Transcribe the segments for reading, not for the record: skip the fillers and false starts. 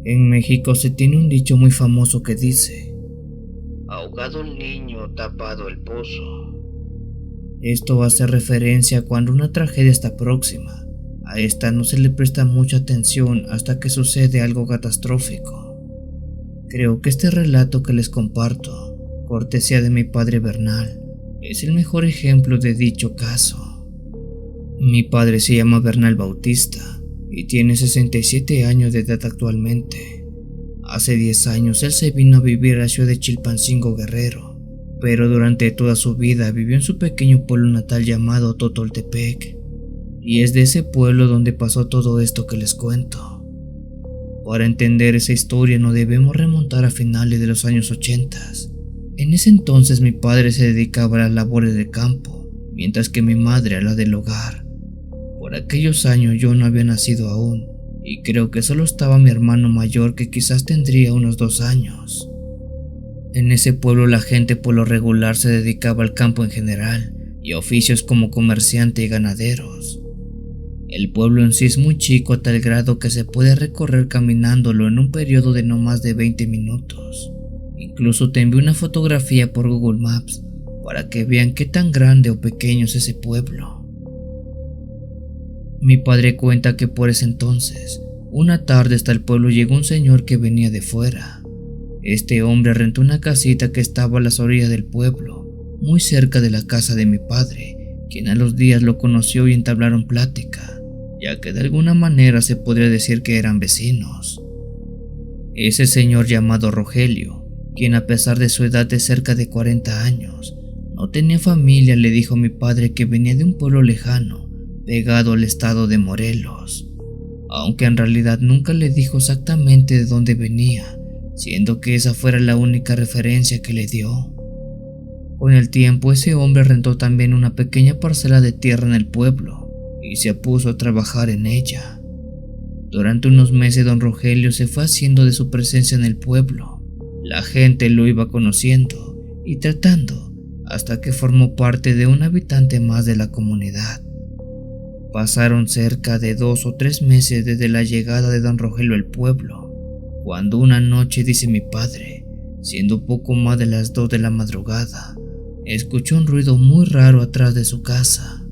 En México se tiene un dicho muy famoso que dice: ahogado el niño, tapado el pozo. Esto hace referencia a cuando una tragedia está próxima. A esta no se le presta mucha atención hasta que sucede algo catastrófico. Creo que este relato que les comparto, cortesía de mi padre Bernal, es el mejor ejemplo de dicho caso. Mi padre se llama Bernal Bautista y tiene 67 años de edad actualmente. Hace 10 años él se vino a vivir a la ciudad de Chilpancingo, Guerrero, pero durante toda su vida vivió en su pequeño pueblo natal llamado Totoltepec, y es de ese pueblo donde pasó todo esto que les cuento. Para entender esa historia no debemos remontar a finales de los años 80. En ese entonces mi padre se dedicaba a las labores de campo, mientras que mi madre a la del hogar. Por aquellos años yo no había nacido aún, y creo que solo estaba mi hermano mayor, que quizás tendría unos 2 años. En ese pueblo la gente por lo regular se dedicaba al campo en general, y a oficios como comerciante y ganaderos. El pueblo en sí es muy chico a tal grado que se puede recorrer caminándolo en un periodo de no más de 20 minutos. Incluso te envío una fotografía por Google Maps para que vean qué tan grande o pequeño es ese pueblo. Mi padre cuenta que por ese entonces, una tarde hasta el pueblo llegó un señor que venía de fuera. Este hombre rentó una casita que estaba a las orillas del pueblo, muy cerca de la casa de mi padre, quien a los días lo conoció y entablaron plática, ya que de alguna manera se podría decir que eran vecinos. Ese señor llamado Rogelio, quien a pesar de su edad de cerca de 40 años, no tenía familia, le dijo a mi padre que venía de un pueblo lejano, pegado al estado de Morelos, aunque en realidad nunca le dijo exactamente de dónde venía, siendo que esa fuera la única referencia que le dio. Con el tiempo ese hombre rentó también una pequeña parcela de tierra en el pueblo y se puso a trabajar en ella. Durante unos meses don Rogelio se fue haciendo de su presencia en el pueblo. La gente lo iba conociendo y tratando hasta que formó parte de un habitante más de la comunidad. Pasaron cerca de 2 o 3 meses desde la llegada de don Rogelio al pueblo, cuando una noche, dice mi padre, siendo poco más de las 2 de la madrugada, escuchó un ruido muy raro atrás de su casa.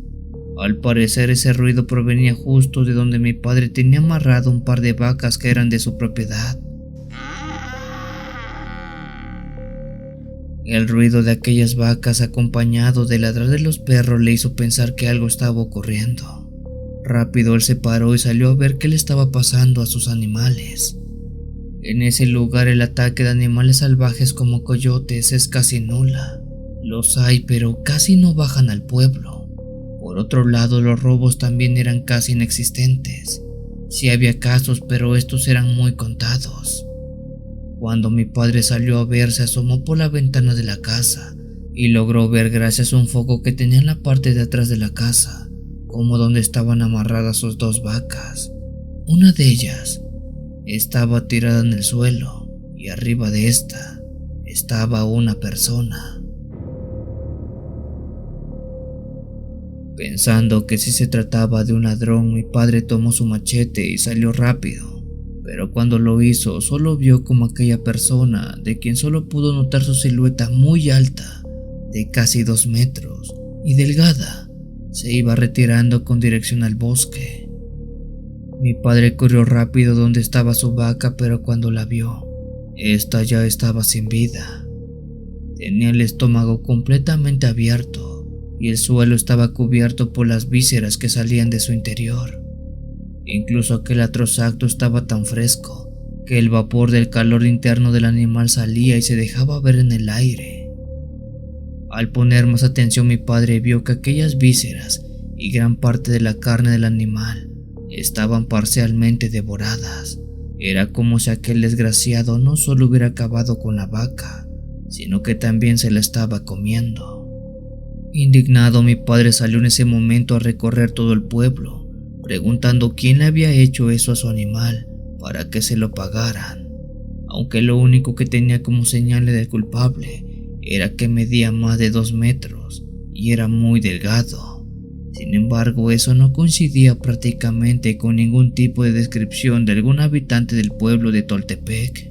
Al parecer ese ruido provenía justo de donde mi padre tenía amarrado un par de vacas que eran de su propiedad. El ruido de aquellas vacas acompañado del ladrar de los perros le hizo pensar que algo estaba ocurriendo. Rápido él se paró y salió a ver qué le estaba pasando a sus animales. En ese lugar el ataque de animales salvajes como coyotes es casi nula. Los hay, pero casi no bajan al pueblo. Por otro lado, los robos también eran casi inexistentes. Sí había casos, pero estos eran muy contados. Cuando mi padre salió a ver, se asomó por la ventana de la casa y logró ver, gracias a un foco que tenía en la parte de atrás de la casa, como donde estaban amarradas sus 2 vacas. Una de ellas estaba tirada en el suelo y arriba de esta estaba una persona. Pensando que si se trataba de un ladrón, mi padre tomó su machete y salió rápido, pero cuando lo hizo solo vio como aquella persona, de quien solo pudo notar su silueta muy alta, de casi 2 metros y delgada, se iba retirando con dirección al bosque. Mi padre corrió rápido donde estaba su vaca, pero cuando la vio, esta ya estaba sin vida. Tenía el estómago completamente abierto y el suelo estaba cubierto por las vísceras que salían de su interior. Incluso aquel atroz acto estaba tan fresco que el vapor del calor interno del animal salía y se dejaba ver en el aire. Al poner más atención, mi padre vio que aquellas vísceras y gran parte de la carne del animal estaban parcialmente devoradas. Era como si aquel desgraciado no solo hubiera acabado con la vaca, sino que también se la estaba comiendo. Indignado, mi padre salió en ese momento a recorrer todo el pueblo, preguntando quién le había hecho eso a su animal para que se lo pagaran, aunque lo único que tenía como señal del culpable era que medía más de 2 metros y era muy delgado. Sin embargo, eso no coincidía prácticamente con ningún tipo de descripción de algún habitante del pueblo de Toltepec.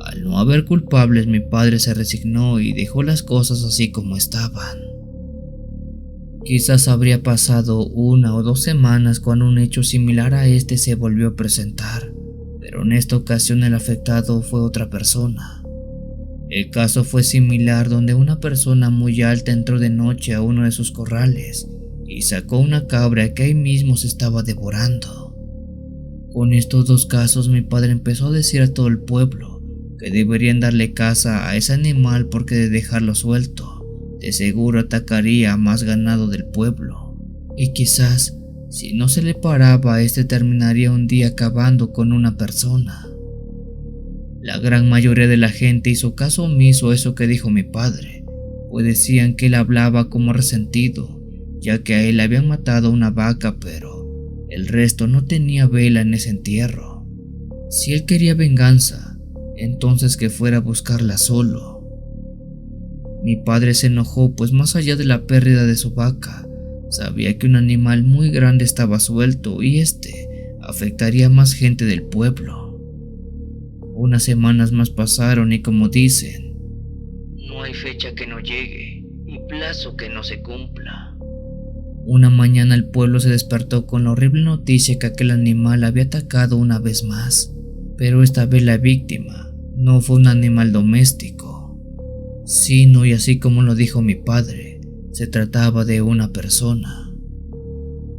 Al no haber culpables, mi padre se resignó y dejó las cosas así como estaban. Quizás habría pasado 1 o 2 semanas cuando un hecho similar a este se volvió a presentar, pero en esta ocasión el afectado fue otra persona. El caso fue similar, donde una persona muy alta entró de noche a uno de sus corrales y sacó una cabra que ahí mismo se estaba devorando. Con estos 2 casos, mi padre empezó a decir a todo el pueblo que deberían darle caza a ese animal, porque de dejarlo suelto, de seguro atacaría a más ganado del pueblo, y quizás, si no se le paraba, este terminaría un día acabando con una persona. La gran mayoría de la gente hizo caso omiso a eso que dijo mi padre, pues decían que él hablaba como resentido, ya que a él le habían matado una vaca, pero el resto no tenía vela en ese entierro. Si él quería venganza, entonces que fuera a buscarla solo. Mi padre se enojó, pues más allá de la pérdida de su vaca, sabía que un animal muy grande estaba suelto y afectaría a más gente del pueblo. Unas semanas más pasaron y, como dicen, no hay fecha que no llegue y plazo que no se cumpla. Una mañana el pueblo se despertó con la horrible noticia que aquel animal había atacado una vez más, pero esta vez la víctima no fue un animal doméstico, sino, y así como lo dijo mi padre, se trataba de una persona.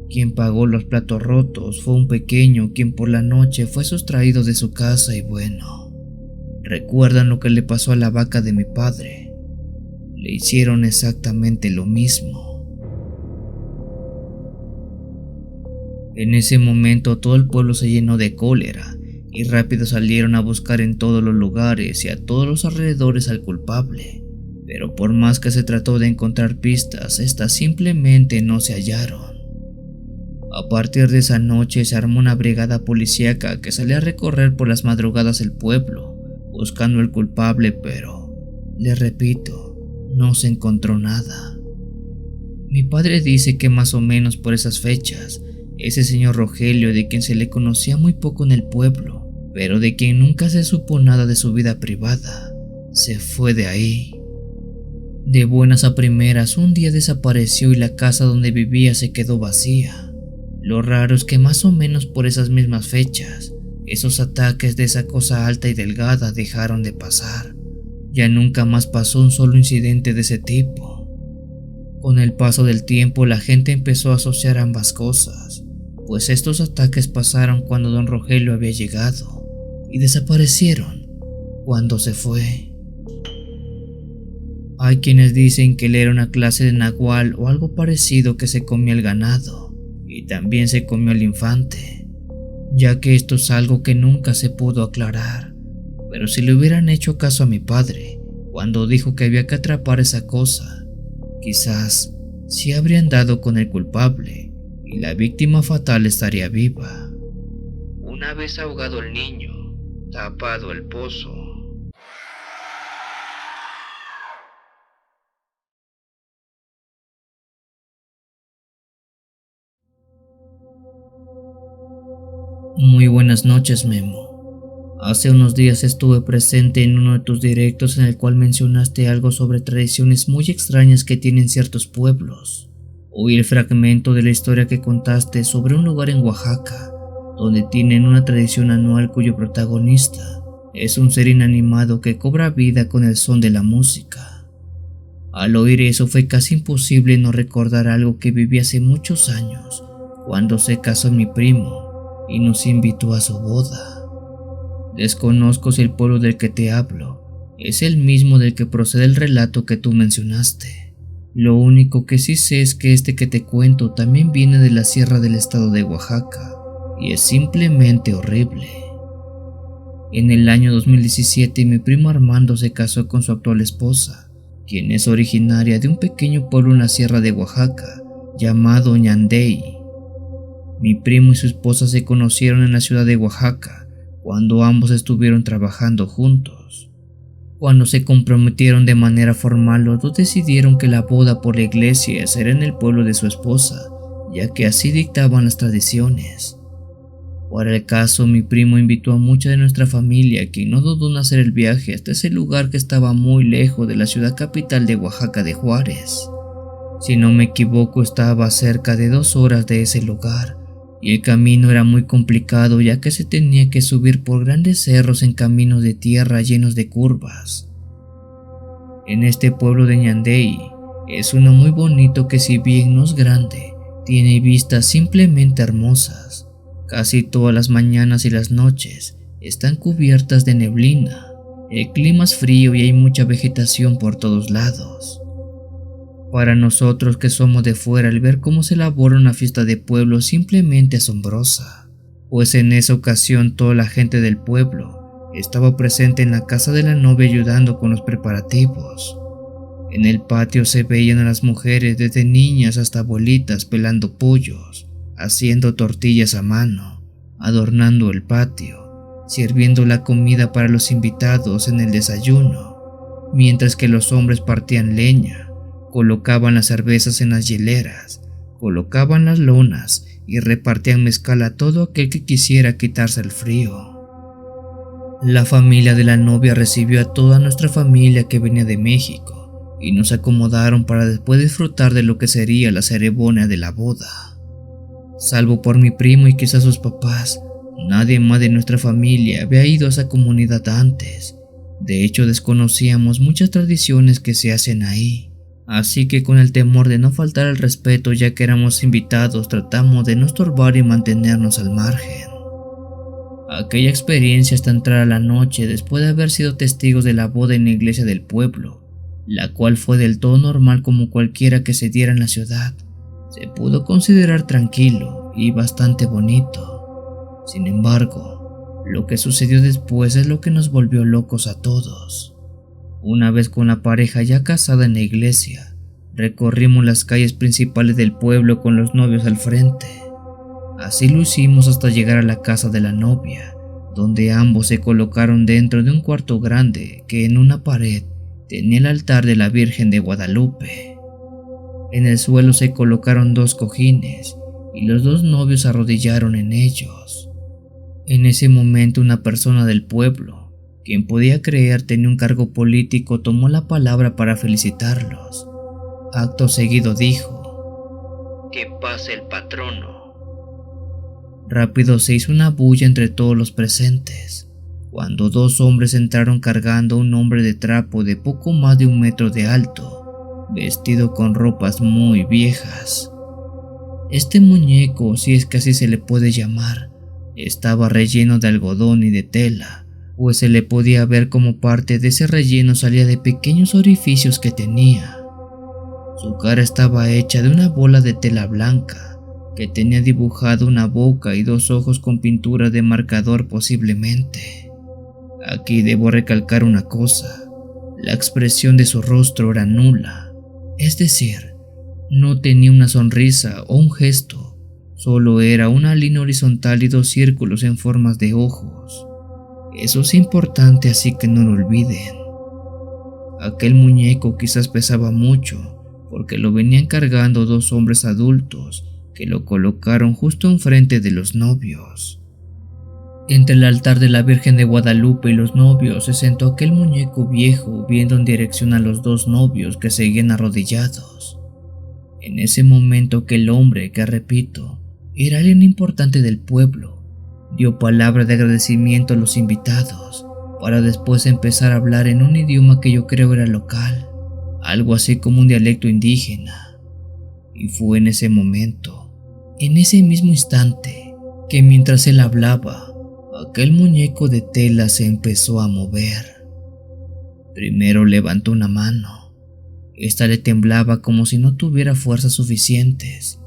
Quien pagó los platos rotos fue un pequeño quien por la noche fue sustraído de su casa y bueno, ¿recuerdan lo que le pasó a la vaca de mi padre? Le hicieron exactamente lo mismo. En ese momento todo el pueblo se llenó de cólera y rápido salieron a buscar en todos los lugares y a todos los alrededores al culpable, pero por más que se trató de encontrar pistas, estas simplemente no se hallaron. A partir de esa noche se armó una brigada policíaca que salía a recorrer por las madrugadas el pueblo, buscando al culpable, pero, les repito, no se encontró nada. Mi padre dice que más o menos por esas fechas, ese señor Rogelio, de quien se le conocía muy poco en el pueblo, pero de quien nunca se supo nada de su vida privada, se fue de ahí. De buenas a primeras, un día desapareció y la casa donde vivía se quedó vacía. Lo raro es que más o menos por esas mismas fechas, esos ataques de esa cosa alta y delgada dejaron de pasar. Ya nunca más pasó un solo incidente de ese tipo. Con el paso del tiempo, la gente empezó a asociar ambas cosas, pues estos ataques pasaron cuando don Rogelio había llegado y desaparecieron cuando se fue. Hay quienes dicen que él era una clase de nahual o algo parecido que se comía el ganado y también se comió al infante, ya que esto es algo que nunca se pudo aclarar, pero si le hubieran hecho caso a mi padre cuando dijo que había que atrapar esa cosa, quizás sí habrían dado con el culpable y la víctima fatal estaría viva. Una vez ahogado el niño, tapado el pozo. Muy buenas noches, Memo. Hace unos días estuve presente en uno de tus directos en el cual mencionaste algo sobre tradiciones muy extrañas que tienen ciertos pueblos. Oí el fragmento de la historia que contaste sobre un lugar en Oaxaca, donde tienen una tradición anual cuyo protagonista es un ser inanimado que cobra vida con el son de la música. Al oír eso fue casi imposible no recordar algo que viví hace muchos años, cuando se casó mi primo y nos invitó a su boda. Desconozco si el pueblo del que te hablo es el mismo del que procede el relato que tú mencionaste. Lo único que sí sé es que que te cuento también viene de la sierra del estado de Oaxaca y es simplemente horrible. En el año 2017 mi primo Armando se casó con su actual esposa, quien es originaria de un pequeño pueblo en la sierra de Oaxaca llamado Ñandey. Mi primo y su esposa se conocieron en la ciudad de Oaxaca cuando ambos estuvieron trabajando juntos. Cuando se comprometieron de manera formal, los dos decidieron que la boda por la iglesia será en el pueblo de su esposa, ya que así dictaban las tradiciones. Para el caso, mi primo invitó a mucha de nuestra familia, quien no dudó en hacer el viaje hasta ese lugar que estaba muy lejos de la ciudad capital de Oaxaca de Juárez. Si no me equivoco, estaba a cerca de 2 horas de ese lugar, y el camino era muy complicado ya que se tenía que subir por grandes cerros en caminos de tierra llenos de curvas. En este pueblo de Ñandey es uno muy bonito que, si bien no es grande, tiene vistas simplemente hermosas. Casi todas las mañanas y las noches están cubiertas de neblina. El clima es frío y hay mucha vegetación por todos lados. Para nosotros que somos de fuera, el ver cómo se elabora una fiesta de pueblo es simplemente asombrosa, pues en esa ocasión toda la gente del pueblo estaba presente en la casa de la novia ayudando con los preparativos. En el patio se veían a las mujeres, desde niñas hasta abuelitas, pelando pollos, haciendo tortillas a mano, adornando el patio, sirviendo la comida para los invitados en el desayuno, mientras que los hombres partían leña, colocaban las cervezas en las hieleras, colocaban las lonas y repartían mezcal a todo aquel que quisiera quitarse el frío. La familia de la novia recibió a toda nuestra familia que venía de México y nos acomodaron para después disfrutar de lo que sería la ceremonia de la boda. Salvo por mi primo y quizás sus papás, nadie más de nuestra familia había ido a esa comunidad antes. De hecho, desconocíamos muchas tradiciones que se hacen ahí. Así que, con el temor de no faltar al respeto ya que éramos invitados, tratamos de no estorbar y mantenernos al margen. Aquella experiencia hasta entrar a la noche, después de haber sido testigos de la boda en la iglesia del pueblo, la cual fue del todo normal como cualquiera que se diera en la ciudad, se pudo considerar tranquilo y bastante bonito. Sin embargo, lo que sucedió después es lo que nos volvió locos a todos. Una vez con la pareja ya casada en la iglesia, recorrimos las calles principales del pueblo con los novios al frente. Así lo hicimos hasta llegar a la casa de la novia, donde ambos se colocaron dentro de un cuarto grande que en una pared tenía el altar de la Virgen de Guadalupe. En el suelo se colocaron 2 cojines y los 2 novios se arrodillaron en ellos. En ese momento, una persona del pueblo, quien podía creer tenía un cargo político, tomó la palabra para felicitarlos. Acto seguido dijo: "Que pase el patrono". Rápido se hizo una bulla entre todos los presentes, cuando 2 hombres entraron cargando a un hombre de trapo de poco más de 1 metro de alto, vestido con ropas muy viejas. Este muñeco, si es que así se le puede llamar, estaba relleno de algodón y de tela, pues se le podía ver como parte de ese relleno salía de pequeños orificios que tenía. Su cara estaba hecha de una bola de tela blanca, que tenía dibujado una boca y 2 ojos con pintura de marcador posiblemente. Aquí debo recalcar una cosa: la expresión de su rostro era nula, es decir, no tenía una sonrisa o un gesto, solo era una línea horizontal y 2 círculos en formas de ojos. Eso es importante, así que no lo olviden. Aquel muñeco quizás pesaba mucho, porque lo venían cargando 2 hombres adultos que lo colocaron justo enfrente de los novios. Entre el altar de la Virgen de Guadalupe y los novios se sentó aquel muñeco viejo, viendo en dirección a los 2 novios que seguían arrodillados. En ese momento, aquel hombre, que repito, era alguien importante del pueblo, dio palabra de agradecimiento a los invitados, para después empezar a hablar en un idioma que yo creo era local, algo así como un dialecto indígena. Y fue en ese momento, en ese mismo instante, que mientras él hablaba, aquel muñeco de tela se empezó a mover. Primero levantó una mano. Esta le temblaba como si no tuviera fuerzas suficientes,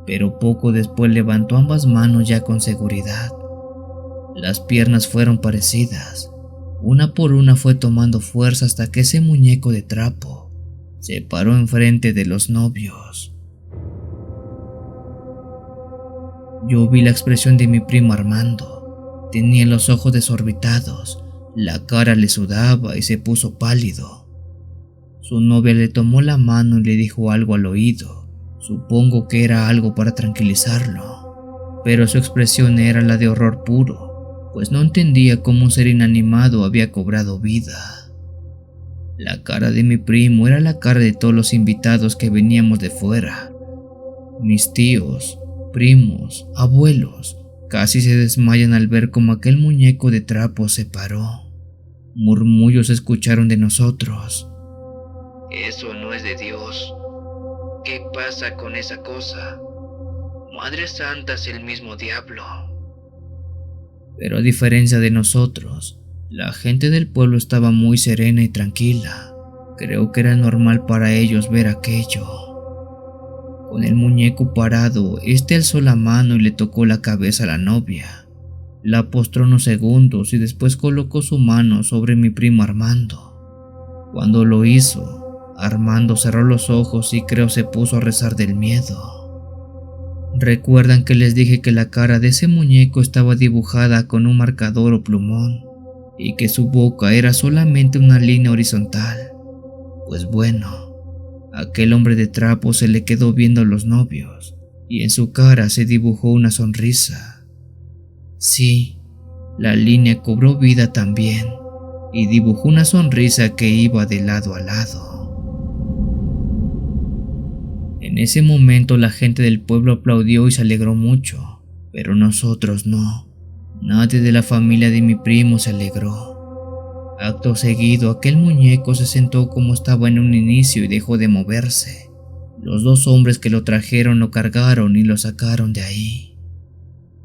pero poco después levantó ambas manos ya con seguridad. Las piernas fueron parecidas, una por una fue tomando fuerza hasta que ese muñeco de trapo se paró enfrente de los novios. Yo vi la expresión de mi primo Armando. Tenía los ojos desorbitados, La cara le sudaba y se puso pálido. Su novia le tomó la mano y le dijo algo al oído. Supongo que era algo para tranquilizarlo, pero su expresión era la de horror puro, pues no entendía cómo un ser inanimado había cobrado vida. La cara de mi primo era la cara de todos los invitados que veníamos de fuera. Mis tíos, primos, abuelos, casi se desmayan al ver cómo aquel muñeco de trapo se paró. Murmullos se escucharon de nosotros. Eso no es de Dios. ¿Qué pasa con esa cosa? Madre Santa es el mismo diablo. Pero a diferencia de nosotros, la gente del pueblo estaba muy serena y tranquila. Creo que era normal para ellos ver aquello. Con el muñeco parado, este alzó la mano y le tocó la cabeza a la novia. La postró unos segundos y después colocó su mano sobre mi primo Armando. Cuando lo hizo, Armando cerró los ojos y creo se puso a rezar del miedo. ¿Recuerdan que les dije que la cara de ese muñeco estaba dibujada con un marcador o plumón y que su boca era solamente una línea horizontal? Pues bueno, aquel hombre de trapo se le quedó viendo a los novios y en su cara se dibujó una sonrisa. Sí, la línea cobró vida también y dibujó una sonrisa que iba de lado a lado. En ese momento la gente del pueblo aplaudió y se alegró mucho, pero nosotros no. Nadie de la familia de mi primo se alegró. Acto seguido, aquel muñeco se sentó como estaba en un inicio y dejó de moverse. Los dos hombres que lo trajeron lo cargaron y lo sacaron de ahí.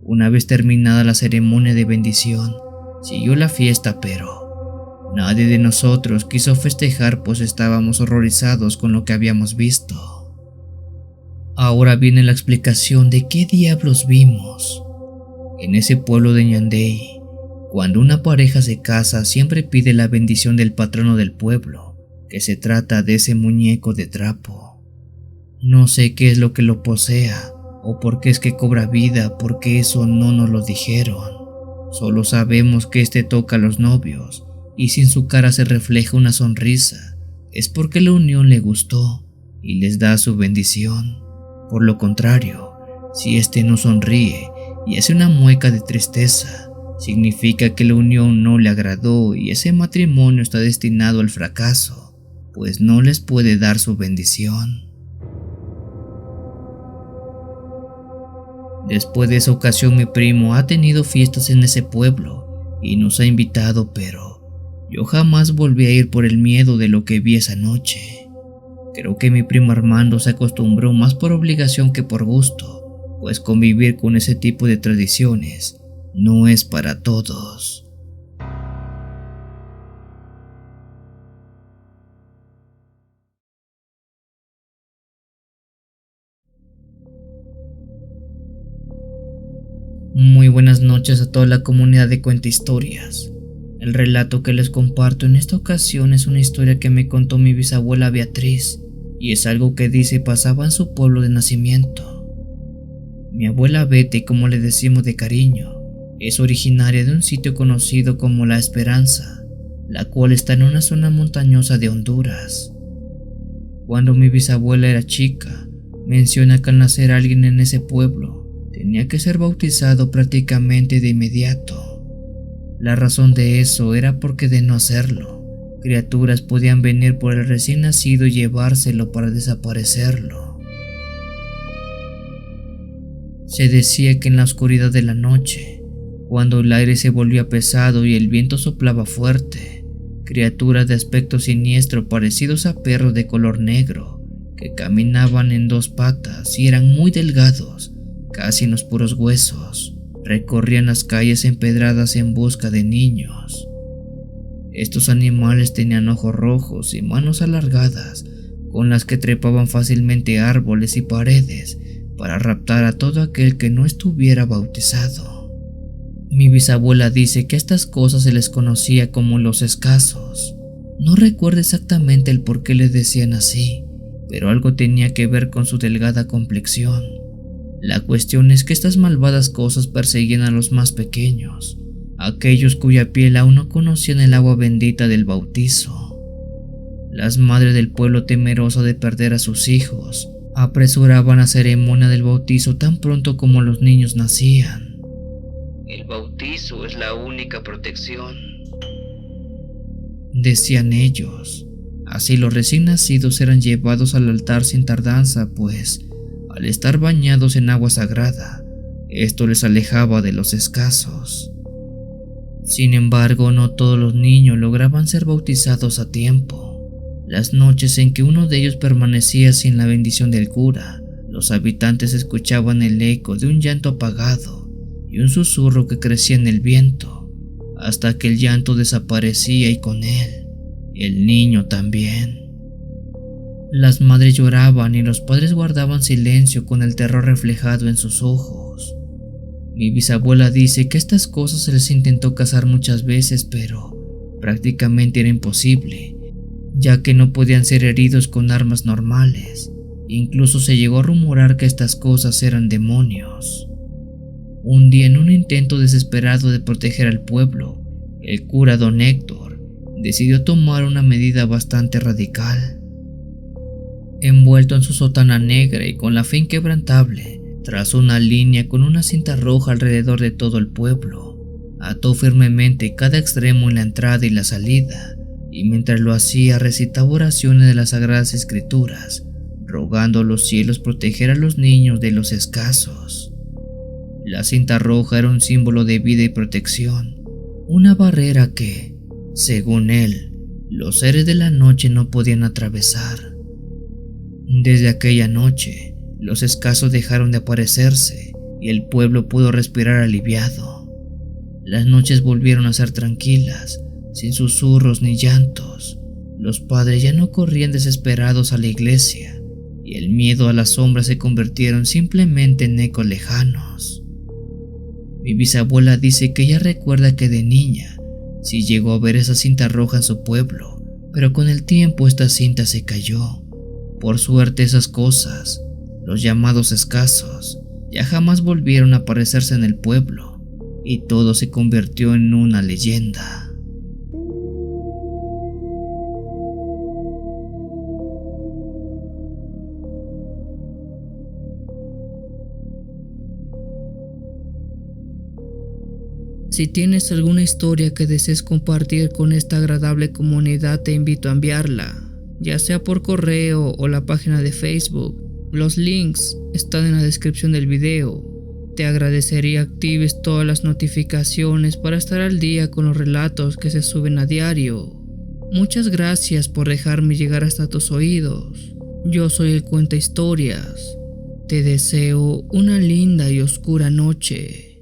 Una vez terminada la ceremonia de bendición, siguió la fiesta, pero nadie de nosotros quiso festejar, pues estábamos horrorizados con lo que habíamos visto. Ahora viene la explicación de qué diablos vimos. En ese pueblo de Ñandey, cuando una pareja se casa, siempre pide la bendición del patrono del pueblo, que se trata de ese muñeco de trapo. No sé qué es lo que lo posea, o por qué es que cobra vida, porque eso no nos lo dijeron. Solo sabemos que este toca a los novios, y si en su cara se refleja una sonrisa, es porque la unión le gustó, y les da su bendición. Por lo contrario, si este no sonríe y hace una mueca de tristeza, significa que la unión no le agradó y ese matrimonio está destinado al fracaso, pues no les puede dar su bendición. Después de esa ocasión mi primo ha tenido fiestas en ese pueblo y nos ha invitado, pero yo jamás volví a ir por el miedo de lo que vi esa noche. Creo que mi primo Armando se acostumbró más por obligación que por gusto, pues convivir con ese tipo de tradiciones no es para todos. Muy buenas noches a toda la comunidad de Cuenta Historias. El relato que les comparto en esta ocasión es una historia que me contó mi bisabuela Beatriz, y es algo que dice pasaba en su pueblo de nacimiento. Mi abuela Betty, como le decimos de cariño, es originaria de un sitio conocido como La Esperanza, la cual está en una zona montañosa de Honduras. Cuando mi bisabuela era chica, menciona que al nacer alguien en ese pueblo tenía que ser bautizado prácticamente de inmediato. La razón de eso era porque de no hacerlo, criaturas podían venir por el recién nacido y llevárselo para desaparecerlo. Se decía que en la oscuridad de la noche, cuando el aire se volvía pesado y el viento soplaba fuerte, criaturas de aspecto siniestro parecidos a perros de color negro, que caminaban en dos patas y eran muy delgados, casi en los puros huesos, recorrían las calles empedradas en busca de niños. Estos animales tenían ojos rojos y manos alargadas, con las que trepaban fácilmente árboles y paredes para raptar a todo aquel que no estuviera bautizado. Mi bisabuela dice que a estas cosas se les conocía como los escasos. No recuerdo exactamente el por qué les decían así, pero algo tenía que ver con su delgada complexión. La cuestión es que estas malvadas cosas perseguían a los más pequeños, aquellos cuya piel aún no conocían el agua bendita del bautizo. Las madres del pueblo, temerosas de perder a sus hijos, apresuraban la ceremonia del bautizo tan pronto como los niños nacían. El bautizo es la única protección, decían ellos. Así los recién nacidos eran llevados al altar sin tardanza, pues, al estar bañados en agua sagrada, esto les alejaba de los escasos. Sin embargo, no todos los niños lograban ser bautizados a tiempo. Las noches en que uno de ellos permanecía sin la bendición del cura, los habitantes escuchaban el eco de un llanto apagado y un susurro que crecía en el viento, hasta que el llanto desaparecía y con él el niño también. Las madres lloraban y los padres guardaban silencio con el terror reflejado en sus ojos. Mi bisabuela dice que estas cosas se les intentó casar muchas veces, pero prácticamente era imposible, ya que no podían ser heridos con armas normales. Incluso se llegó a rumorar que estas cosas eran demonios. Un día, en un intento desesperado de proteger al pueblo, el cura don Héctor decidió tomar una medida bastante radical. Envuelto en su sotana negra y con la fe inquebrantable, trazó una línea con una cinta roja alrededor de todo el pueblo. Ató firmemente cada extremo en la entrada y la salida, y mientras lo hacía recitaba oraciones de las Sagradas Escrituras, rogando a los cielos proteger a los niños de los escasos. La cinta roja era un símbolo de vida y protección, una barrera que, según él, los seres de la noche no podían atravesar. Desde aquella noche, los escasos dejaron de aparecerse y el pueblo pudo respirar aliviado. Las noches volvieron a ser tranquilas, sin susurros ni llantos. Los padres ya no corrían desesperados a la iglesia y el miedo a las sombras se convirtieron simplemente en ecos lejanos. Mi bisabuela dice que ella recuerda que de niña sí llegó a ver esa cinta roja en su pueblo, pero con el tiempo esta cinta se cayó. Por suerte, esas cosas, los llamados escasos, ya jamás volvieron a aparecerse en el pueblo y todo se convirtió en una leyenda. Si tienes alguna historia que desees compartir con esta agradable comunidad, te invito a enviarla, ya sea por correo o la página de Facebook. Los links están en la descripción del video. Te agradecería actives todas las notificaciones para estar al día con los relatos que se suben a diario. Muchas gracias por dejarme llegar hasta tus oídos. Yo soy el Cuenta Historias. Te deseo una linda y oscura noche.